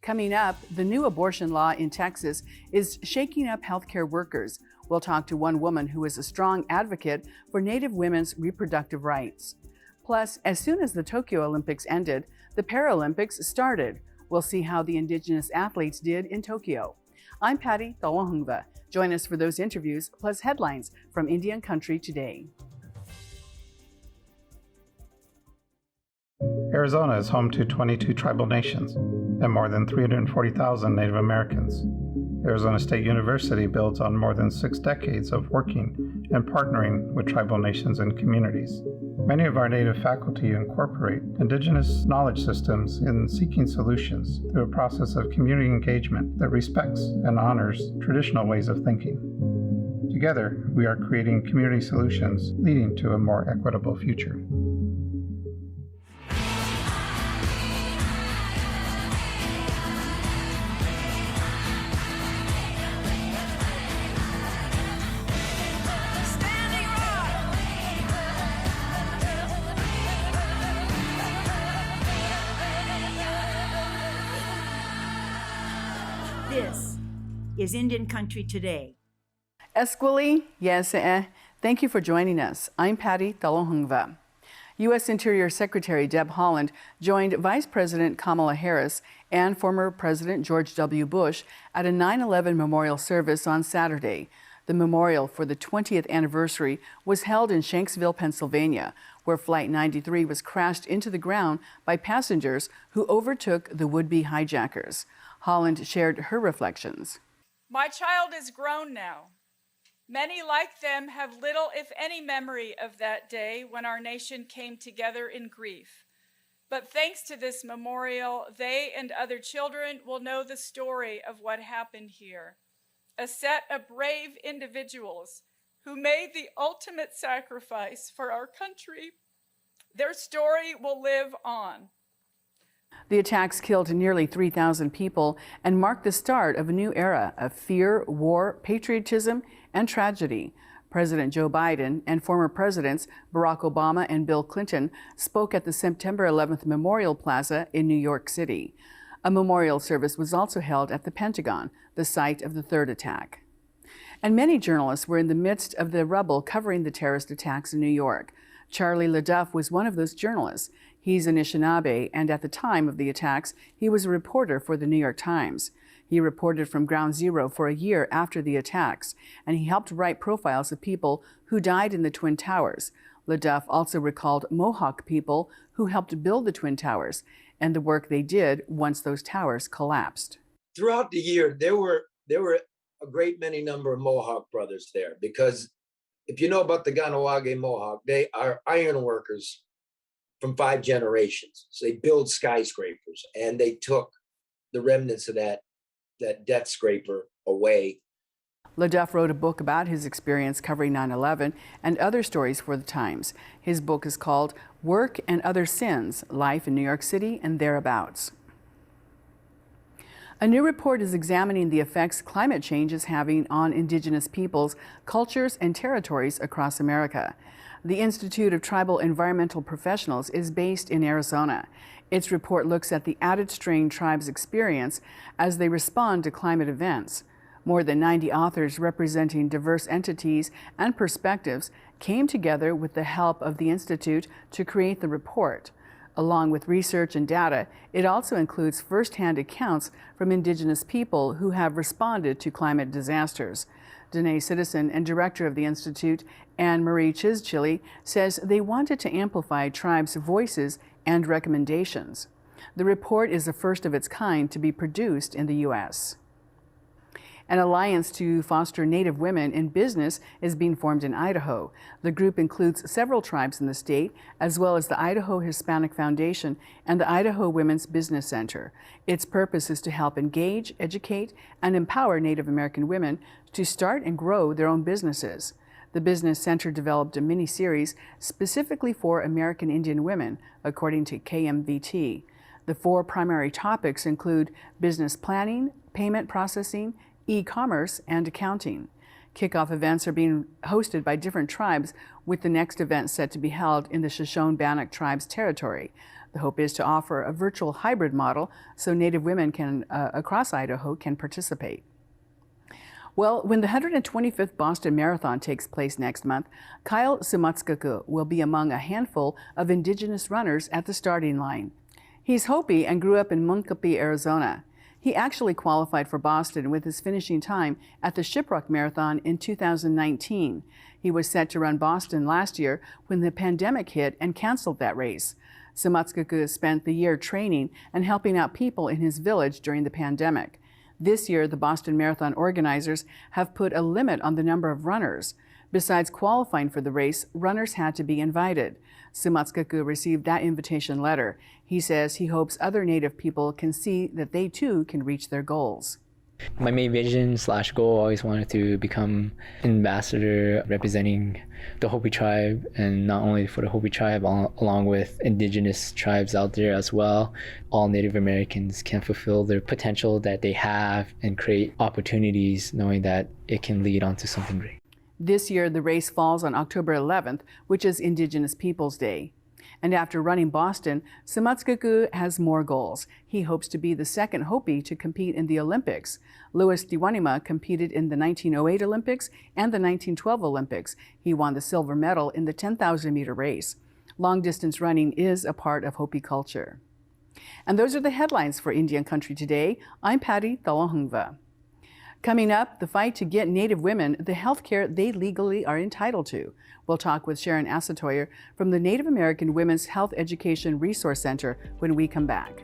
Coming up, the new abortion law in Texas is shaking up healthcare workers. We'll talk to one woman who is a strong advocate for Native women's reproductive rights. Plus, as soon as the Tokyo Olympics ended, the Paralympics started. We'll see how the Indigenous athletes did in Tokyo. I'm Patty Tawahungva. Join us for those interviews, plus headlines from Indian country today. Arizona is home to 22 tribal nations and more than 340,000 Native Americans. Arizona State University builds on more than 6 decades of working and partnering with tribal nations and communities. Many of our Native faculty incorporate Indigenous knowledge systems in seeking solutions through a process of community engagement that respects and honors traditional ways of thinking. Together, we are creating community solutions leading to a more equitable future. This is Indian Country Today. Esquili, yes, thank you for joining us. I'm Patty Tawahungva. U.S. Interior Secretary Deb Haaland joined Vice President Kamala Harris and former President George W. Bush at a 9/11 memorial service on Saturday. The memorial for the 20th anniversary was held in Shanksville, Pennsylvania, where Flight 93 was crashed into the ground by passengers who overtook the would-be hijackers. Haaland shared her reflections. My child is grown now. Many like them have little, if any, memory of that day when our nation came together in grief. But thanks to this memorial, they and other children will know the story of what happened here. A set of brave individuals who made the ultimate sacrifice for our country. Their story will live on. The attacks killed nearly 3,000 people and marked the start of a new era of fear, war, patriotism, and tragedy. President Joe Biden and former presidents Barack Obama and Bill Clinton spoke at the September 11th Memorial Plaza in New York City. A memorial service was also held at the Pentagon, the site of the third attack. And many journalists were in the midst of the rubble covering the terrorist attacks in New York. Charlie LeDuff was one of those journalists. He's Anishinaabe, and at the time of the attacks, he was a reporter for the New York Times. He reported from Ground Zero for a year after the attacks, and he helped write profiles of people who died in the Twin Towers. LeDuff also recalled Mohawk people who helped build the Twin Towers and the work they did once those towers collapsed. Throughout the year, there were a great many number of Mohawk brothers there, because if you know about the Ganawage Mohawk, they are iron workers from 5 generations. So they build skyscrapers, and they took the remnants of that death scraper away. LeDuff wrote a book about his experience covering 9/11 and other stories for the Times. His book is called Work and Other Sins: Life in New York City and Thereabouts. A new report is examining the effects climate change is having on Indigenous peoples, cultures, and territories across America. The Institute of Tribal Environmental Professionals is based in Arizona. Its report looks at the added strain tribes experience as they respond to climate events. More than 90 authors representing diverse entities and perspectives came together with the help of the Institute to create the report. Along with research and data, it also includes firsthand accounts from Indigenous people who have responded to climate disasters. Danae Citizen and director of the Institute, Anne Marie Chischili, says they wanted to amplify tribes' voices and recommendations. The report is the first of its kind to be produced in the U.S. An alliance to foster Native women in business is being formed in Idaho. The group includes several tribes in the state, as well as the Idaho Hispanic Foundation and the Idaho Women's Business Center. Its purpose is to help engage, educate, and empower Native American women to start and grow their own businesses. The Business Center developed a mini-series specifically for American Indian women, according to KMVT. The 4 primary topics include business planning, payment processing, e-commerce, and accounting. Kickoff events are being hosted by different tribes, with the next event set to be held in the Shoshone-Bannock tribe's territory. The hope is to offer a virtual hybrid model so Native women across Idaho can participate. Well, when the 125th Boston Marathon takes place next month, Kyle Sumatskaku will be among a handful of Indigenous runners at the starting line. He's Hopi and grew up in Moncopy, Arizona. He actually qualified for Boston with his finishing time at the Shiprock Marathon in 2019. He was set to run Boston last year when the pandemic hit and canceled that race. Sumatskaku spent the year training and helping out people in his village during the pandemic. This year, the Boston Marathon organizers have put a limit on the number of runners. Besides qualifying for the race, runners had to be invited. Sumatskaku received that invitation letter. He says he hopes other Native people can see that they too can reach their goals. My main vision / goal, always wanted to become ambassador representing the Hopi tribe, and not only for the Hopi tribe, along with Indigenous tribes out there as well. All Native Americans can fulfill their potential that they have and create opportunities, knowing that it can lead on to something great. This year, the race falls on October 11th, which is Indigenous Peoples Day. And after running Boston, Sumatskaku has more goals. He hopes to be the second Hopi to compete in the Olympics. Louis Diwanima competed in the 1908 Olympics and the 1912 Olympics. He won the silver medal in the 10,000-meter race. Long-distance running is a part of Hopi culture. And those are the headlines for Indian Country Today. I'm Patty Thalahungva. Coming up, the fight to get Native women the health care they legally are entitled to. We'll talk with Charon Asetoyer from the Native American Women's Health Education Resource Center when we come back.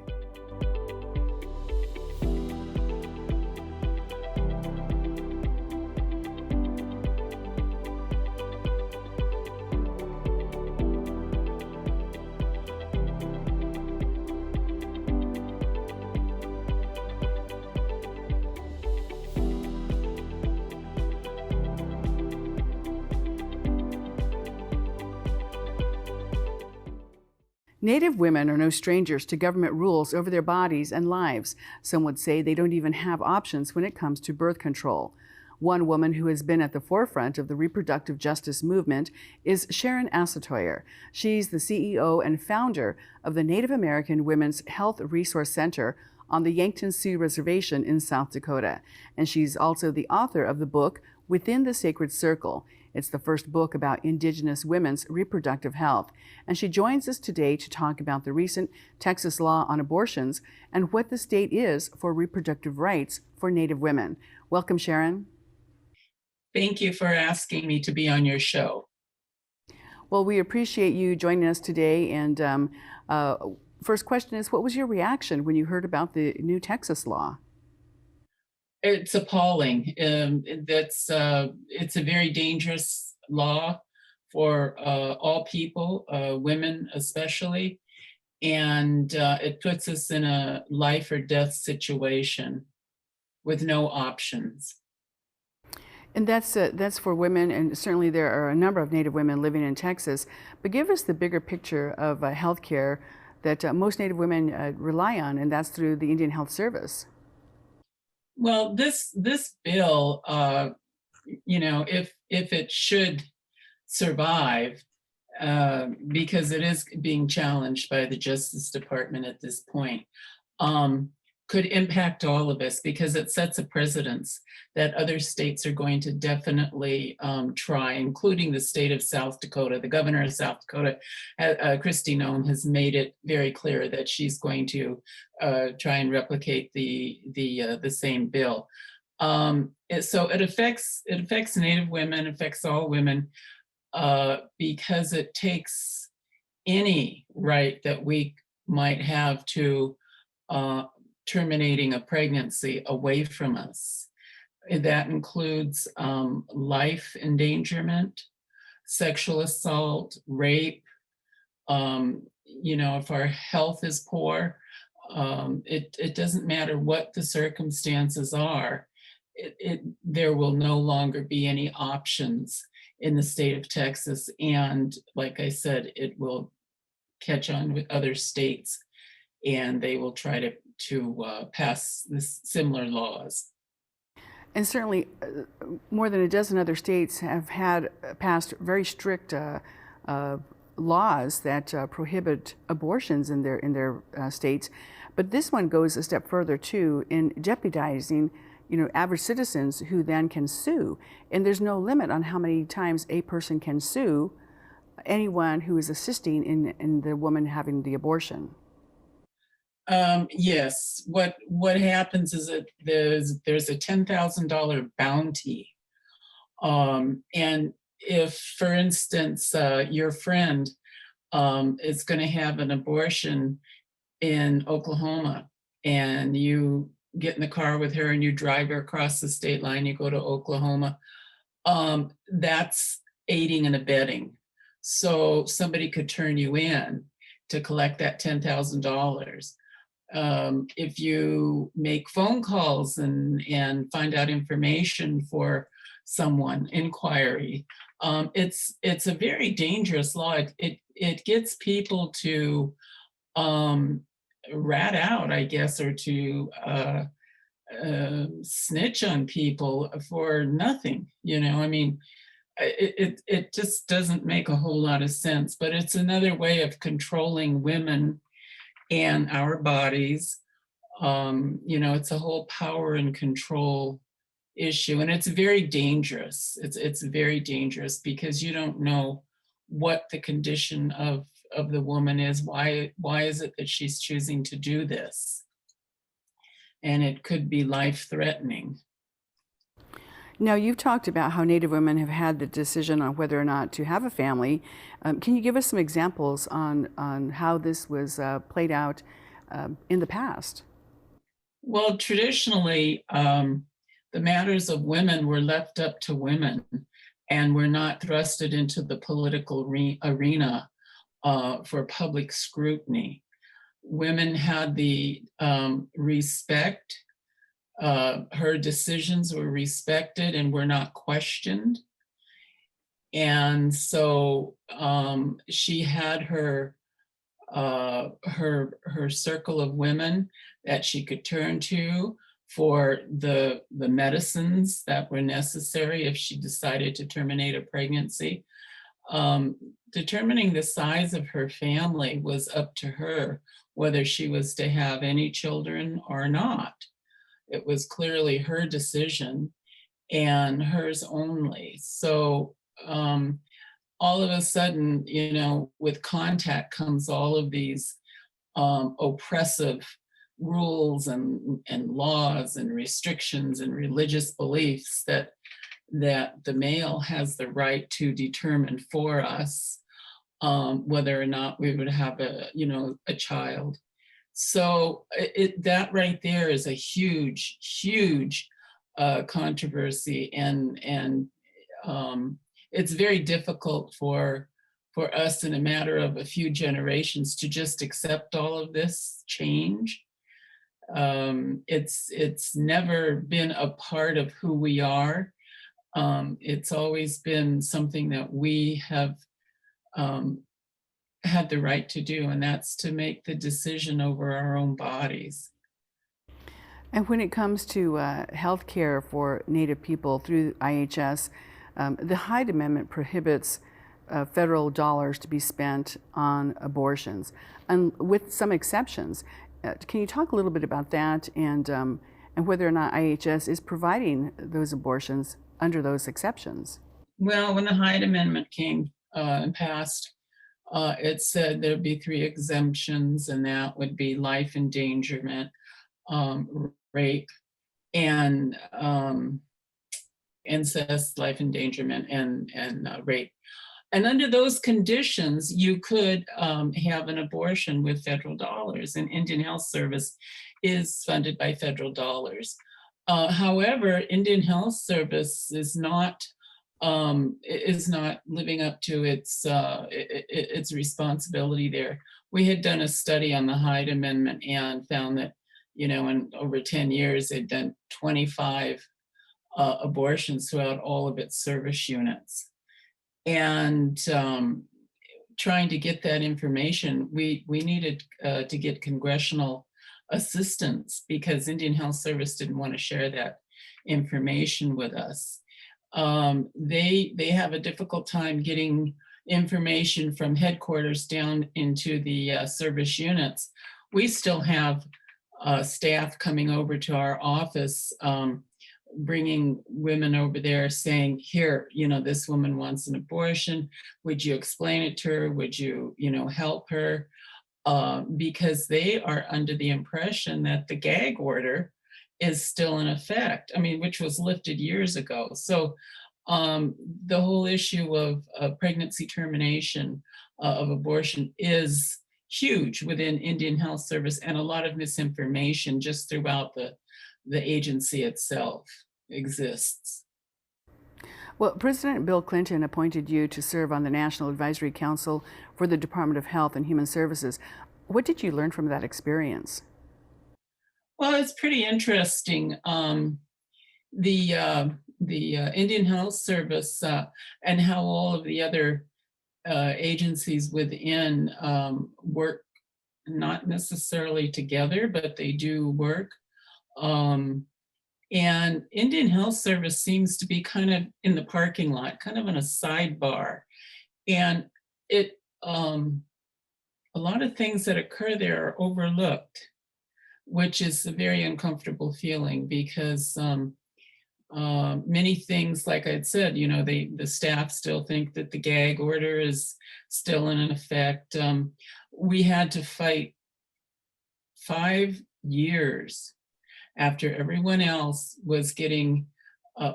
Native women are no strangers to government rules over their bodies and lives. Some would say they don't even have options when it comes to birth control. One woman who has been at the forefront of the reproductive justice movement is Charon Asetoyer. She's the CEO and founder of the Native American Women's Health Resource Center on the Yankton Sioux Reservation in South Dakota. And she's also the author of the book Within the Sacred Circle. It's the first book about Indigenous women's reproductive health. And she joins us today to talk about the recent Texas law on abortions and what the state is for reproductive rights for Native women. Welcome, Charon. Thank you for asking me to be on your show. Well, we appreciate you joining us today. And first question is, what was your reaction when you heard about the new Texas law? It's appalling. It's a very dangerous law for all people, women especially, and it puts us in a life or death situation with no options. And that's for women, and certainly there are a number of Native women living in Texas. But give us the bigger picture of health care that most Native women rely on, and that's through the Indian Health Service. Well, this bill, if it should survive, because it is being challenged by the Justice Department at this point, could impact all of us, because it sets a precedence that other states are going to definitely try, including the state of South Dakota. The governor of South Dakota, Kristi Noem, has made it very clear that she's going to try and replicate the same bill. So it affects Native women, affects all women, because it takes any right that we might have to terminating a pregnancy away from us. That includes life endangerment, sexual assault, rape. If our health is poor, it doesn't matter what the circumstances are. There will no longer be any options in the state of Texas, and like I said, it will catch on with other states, and they will try to pass similar laws. And certainly more than a dozen other states have passed very strict laws that prohibit abortions in their states, but this one goes a step further too in jeopardizing, average citizens who then can sue. And there's no limit on how many times a person can sue anyone who is assisting in the woman having the abortion. Yes. What happens is that there's a $10,000 bounty, and if, for instance, your friend is going to have an abortion in Oklahoma, and you get in the car with her and you drive her across the state line, you go to Oklahoma, that's aiding and abetting. So somebody could turn you in to collect that $10,000. If you make phone calls and find out information for someone, inquiry, it's a very dangerous law. It gets people to rat out, I guess, or to snitch on people for nothing. I mean, it just doesn't make a whole lot of sense, but it's another way of controlling women and our bodies. It's a whole power and control issue, and it's very dangerous. It's very dangerous because you don't know what the condition of the woman is. Why is it that she's choosing to do this? And it could be life-threatening. Now, you've talked about how Native women have had the decision on whether or not to have a family. Can you give us some examples on how this was played out in the past? Well, traditionally, the matters of women were left up to women and were not thrusted into the political arena for public scrutiny. Women had the respect. Her decisions were respected and were not questioned. And so she had her circle of women that she could turn to for the medicines that were necessary if she decided to terminate a pregnancy. Determining the size of her family was up to her, whether she was to have any children or not. It was clearly her decision and hers only. So all of a sudden, with contact comes all of these oppressive rules and laws and restrictions and religious beliefs that the male has the right to determine for us whether or not we would have a child. So that right there is a huge, huge controversy, and it's very difficult for us in a matter of a few generations to just accept all of this change. It's never been a part of who we are. It's always been something that we have had the right to do, and that's to make the decision over our own bodies. And when it comes to health care for Native people through IHS, the Hyde Amendment prohibits federal dollars to be spent on abortions, and with some exceptions. Can you talk a little bit about that and whether or not IHS is providing those abortions under those exceptions? Well, when the Hyde Amendment came and passed, it said there'd be 3 exemptions, and that would be life endangerment, rape, and incest, life endangerment, and rape. And under those conditions, you could have an abortion with federal dollars, and Indian Health Service is funded by federal dollars. However, Indian Health Service is not living up to its responsibility there. We had done a study on the Hyde Amendment and found that, in over 10 years, they'd done 25 abortions throughout all of its service units. And trying to get that information, we needed to get congressional assistance because Indian Health Service didn't want to share that information with us. They have a difficult time getting information from headquarters down into the service units, we still have staff coming over to our office, bringing women over there saying, here, this woman wants an abortion. Would you explain it to her? Would you, help her? Because they are under the impression that the gag order is still in effect, which was lifted years ago. So the whole issue of pregnancy termination of abortion is huge within Indian Health Service, and a lot of misinformation just throughout the agency itself exists. Well, President Bill Clinton appointed you to serve on the National Advisory Council for the Department of Health and Human Services. What did you learn from that experience? Well, it's pretty interesting. The Indian Health Service and how all of the other agencies within work, not necessarily together, but they do work. And Indian Health Service seems to be kind of in the parking lot, kind of in a sidebar. And it, a lot of things that occur there are overlooked, which is a very uncomfortable feeling because many things, like I'd said, the staff still think that the gag order is still in effect. We had to fight 5 years after everyone else was getting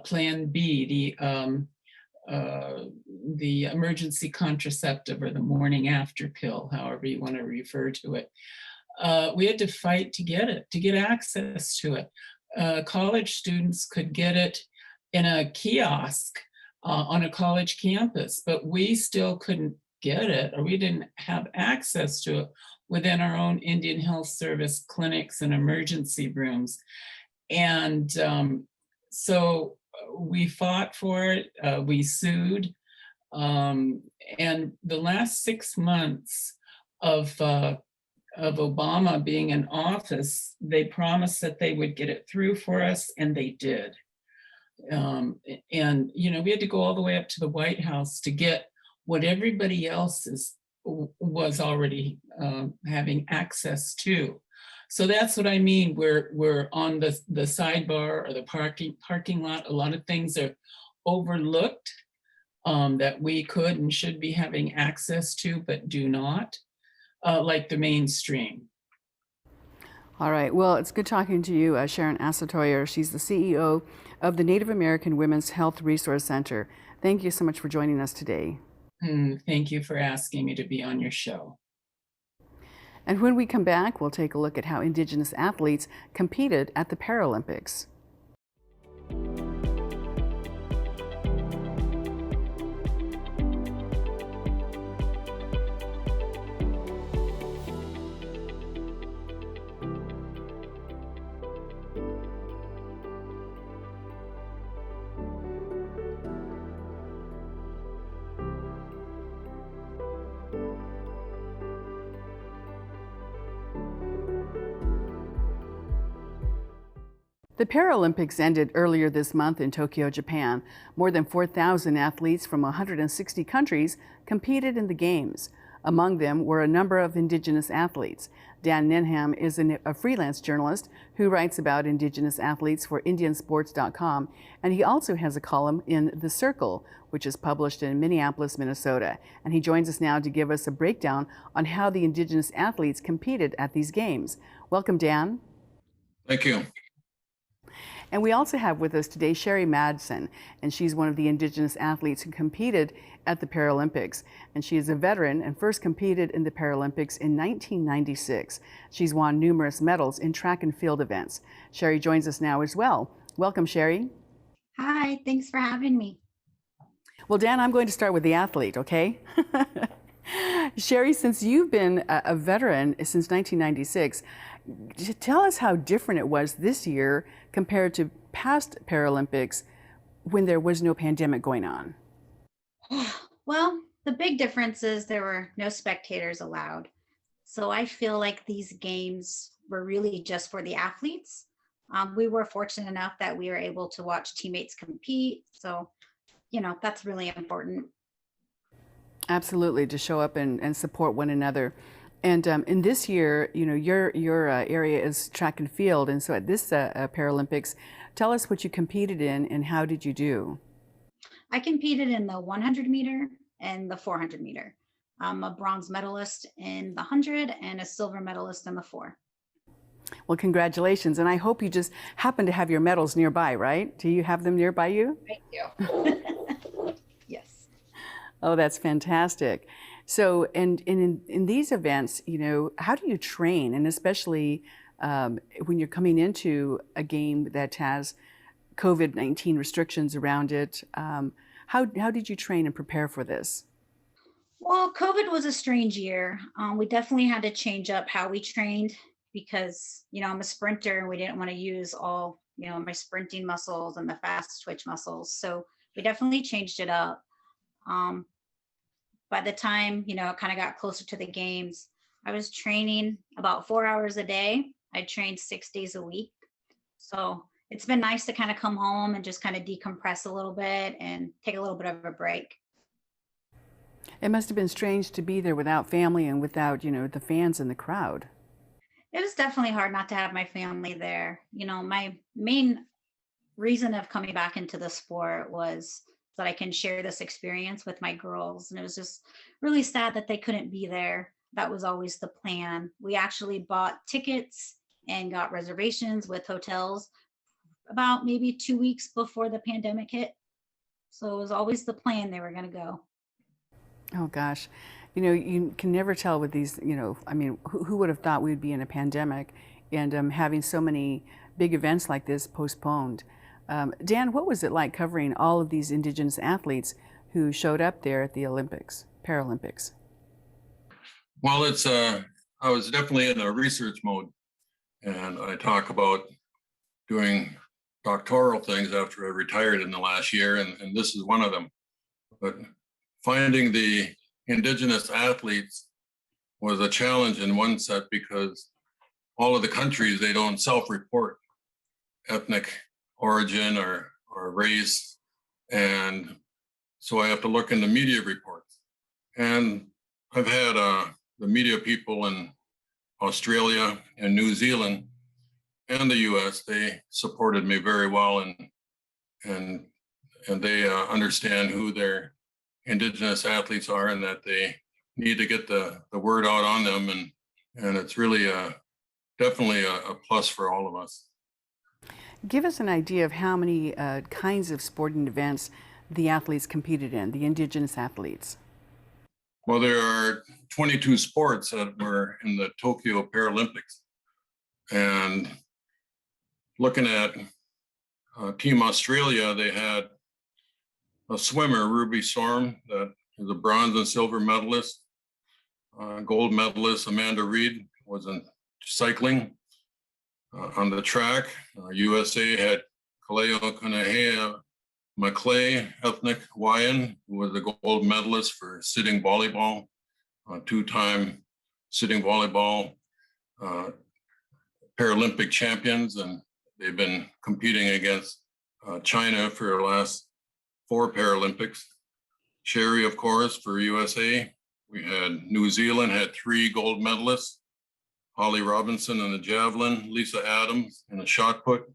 Plan B, the emergency contraceptive or the morning after pill, however you want to refer to it. We had to fight to get it, to get access to it. College students could get it in a kiosk on a college campus, but we still couldn't get it, or we didn't have access to it within our own Indian Health Service clinics and emergency rooms. And so we fought for it, we sued, and the last 6 months of Obama being in office, they promised that they would get it through for us, and they did. And we had to go all the way up to the White House to get what everybody else was already having access to. So that's what I mean. We're on the sidebar or the parking lot. A lot of things are overlooked that we could and should be having access to, but do not, like the mainstream. All right. Well, it's good talking to you, Charon Asetoyer. She's the CEO of the Native American Women's Health Resource Center. Thank you so much for joining us today. Thank you for asking me to be on your show. And when we come back, we'll take a look at how Indigenous athletes competed at the Paralympics. The Paralympics ended earlier this month in Tokyo, Japan. More than 4,000 athletes from 160 countries competed in the Games. Among them were a number of Indigenous athletes. Dan Ninham is a freelance journalist who writes about Indigenous athletes for Indiansports.com, and he also has a column in The Circle, which is published in Minneapolis, Minnesota. And he joins us now to give us a breakdown on how the Indigenous athletes competed at these Games. Welcome, Dan. Thank you. And we also have with us today Cheri Madsen, and she's one of the Indigenous athletes who competed at the Paralympics. And she is a veteran and first competed in the Paralympics in 1996. She's won numerous medals in track and field events. Cheri joins us now as well. Welcome, Cheri. Hi, thanks for having me. Well, Dan, I'm going to start with the athlete, okay? Cheri, since you've been a veteran since 1996, tell us how different it was this year compared to past Paralympics when there was no pandemic going on. Well, the big difference is there were no spectators allowed. So I feel like these games were really just for the athletes. We were fortunate enough that we were able to watch teammates compete. So, that's really important. Absolutely, to show up and support one another. And in this year, you know, your area is track and field, and so at this Paralympics, tell us what you competed in and how did you do? I competed in the 100 meter and the 400 meter. I'm a bronze medalist in the 100 and a silver medalist in the 4. Well, congratulations, and I hope you just happen to have your medals nearby, right? Do you have them nearby you? Thank you. Yes. Oh, that's fantastic. So, and in these events, you know, how do you train, and especially when you're coming into a game that has COVID-19 restrictions around it? How did you train and prepare for this? Well, COVID was a strange year. We definitely had to change up how we trained because, you know, I'm a sprinter and we didn't want to use all, you know, my sprinting muscles and the fast twitch muscles. So we definitely changed it up. Um, by the time, you know, it kind of got closer to the games, I was training about 4 hours a day. I trained 6 days a week. So it's been nice to kind of come home and just kind of decompress a little bit and take a little bit of a break. It must have been strange to be there without family and without, you know, the fans and the crowd. It was definitely hard not to have my family there. You know, my main reason of coming back into the sport was so that I can share this experience with my girls. And it was just really sad that they couldn't be there. That was always the plan. We actually bought tickets and got reservations with hotels about maybe 2 weeks before the pandemic hit. So it was always the plan they were going to go. Oh gosh, you know, you can never tell with these, you know, I mean, who would have thought we'd be in a pandemic and having so many big events like this postponed? Dan, what was it like covering all of these Indigenous athletes who showed up there at the Olympics, Paralympics? Well, I was definitely in a research mode, and I talk about doing doctoral things after I retired in the last year, and this is one of them. But finding the Indigenous athletes was a challenge in one set because all of the countries, they don't self-report ethnic origin or race. And so I have to look into media reports. And I've had the media people in Australia and New Zealand and the US, they supported me very well, and they understand who their Indigenous athletes are and that they need to get the word out on them. And it's really definitely a plus for all of us. Give us an idea of how many kinds of sporting events the athletes competed in, the Indigenous athletes. Well, there are 22 sports that were in the Tokyo Paralympics. And looking at Team Australia, they had a swimmer, Ruby Storm, that is a bronze and silver medalist. Gold medalist Amanda Reed was in cycling. On the track, USA had Kaleo Kanahea Maclay, ethnic Hawaiian, who was a gold medalist for sitting volleyball, two-time sitting volleyball Paralympic champions, and they've been competing against China for the last 4 Paralympics. Cheri, of course, for USA. We had New Zealand had 3 gold medalists. Holly Robinson in the javelin, Lisa Adams in the shot put,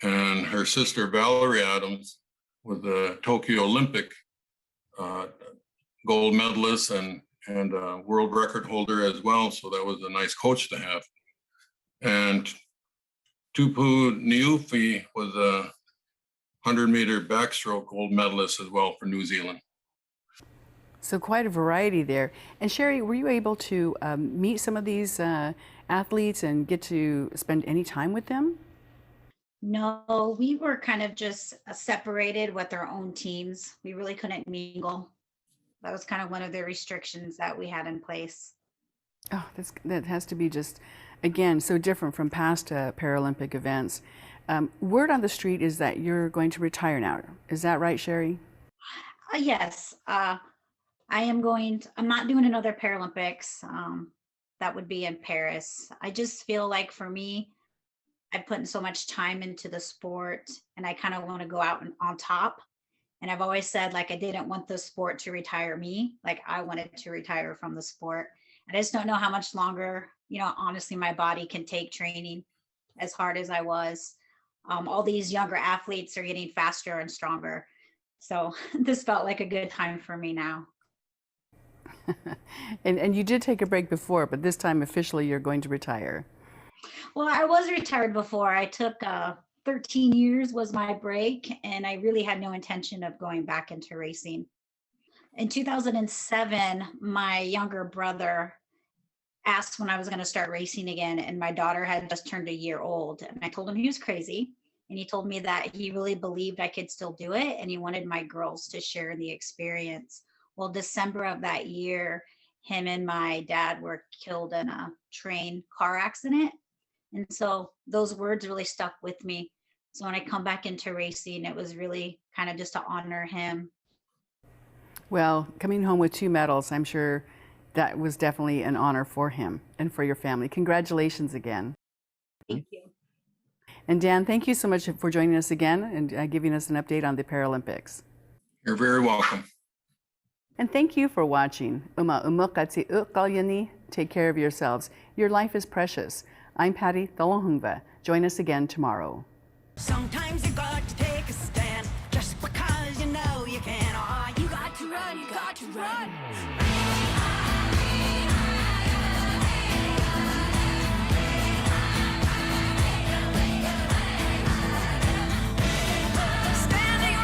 and her sister Valerie Adams was the Tokyo Olympic gold medalist and world record holder as well. So that was a nice coach to have. And Tupu Niufi was a 100-meter backstroke gold medalist as well for New Zealand. So quite a variety there. And Cheri, were you able to meet some of these athletes and get to spend any time with them? No, we were kind of just separated with our own teams. We really couldn't mingle. That was kind of one of the restrictions that we had in place. Oh, that has to be just, again, so different from past Paralympic events. Word on the street is that you're going to retire now. Is that right, Cheri? Yes. I'm not doing another Paralympics. That would be in Paris. I just feel like for me, I put in so much time into the sport and I kind of want to go out and on top. And I've always said, like, I didn't want the sport to retire me. Like, I wanted to retire from the sport. And I just don't know how much longer, honestly, my body can take training as hard as I was. All these younger athletes are getting faster and stronger. So this felt like a good time for me now. And you did take a break before, but this time officially you're going to retire. Well, I was retired before. I took 13 years was my break, and I really had no intention of going back into racing. In 2007, my younger brother asked when I was going to start racing again, and my daughter had just turned a year old. And I told him he was crazy. And he told me that he really believed I could still do it, and he wanted my girls to share the experience. Well, December of that year, him and my dad were killed in a train car accident. And so those words really stuck with me. So when I come back into racing, it was really kind of just to honor him. Well, coming home with 2 medals, I'm sure that was definitely an honor for him and for your family. Congratulations again. Thank you. And Dan, thank you so much for joining us again and giving us an update on the Paralympics. You're very welcome. And thank you for watching. Take care of yourselves. Your life is precious. I'm Patty Tholonghungva. Join us again tomorrow. Sometimes you got to take a stand just because you know you can. Oh, you got to run, you got to run. Standing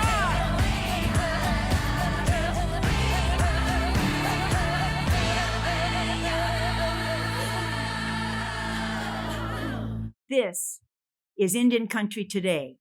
This is Indian Country Today.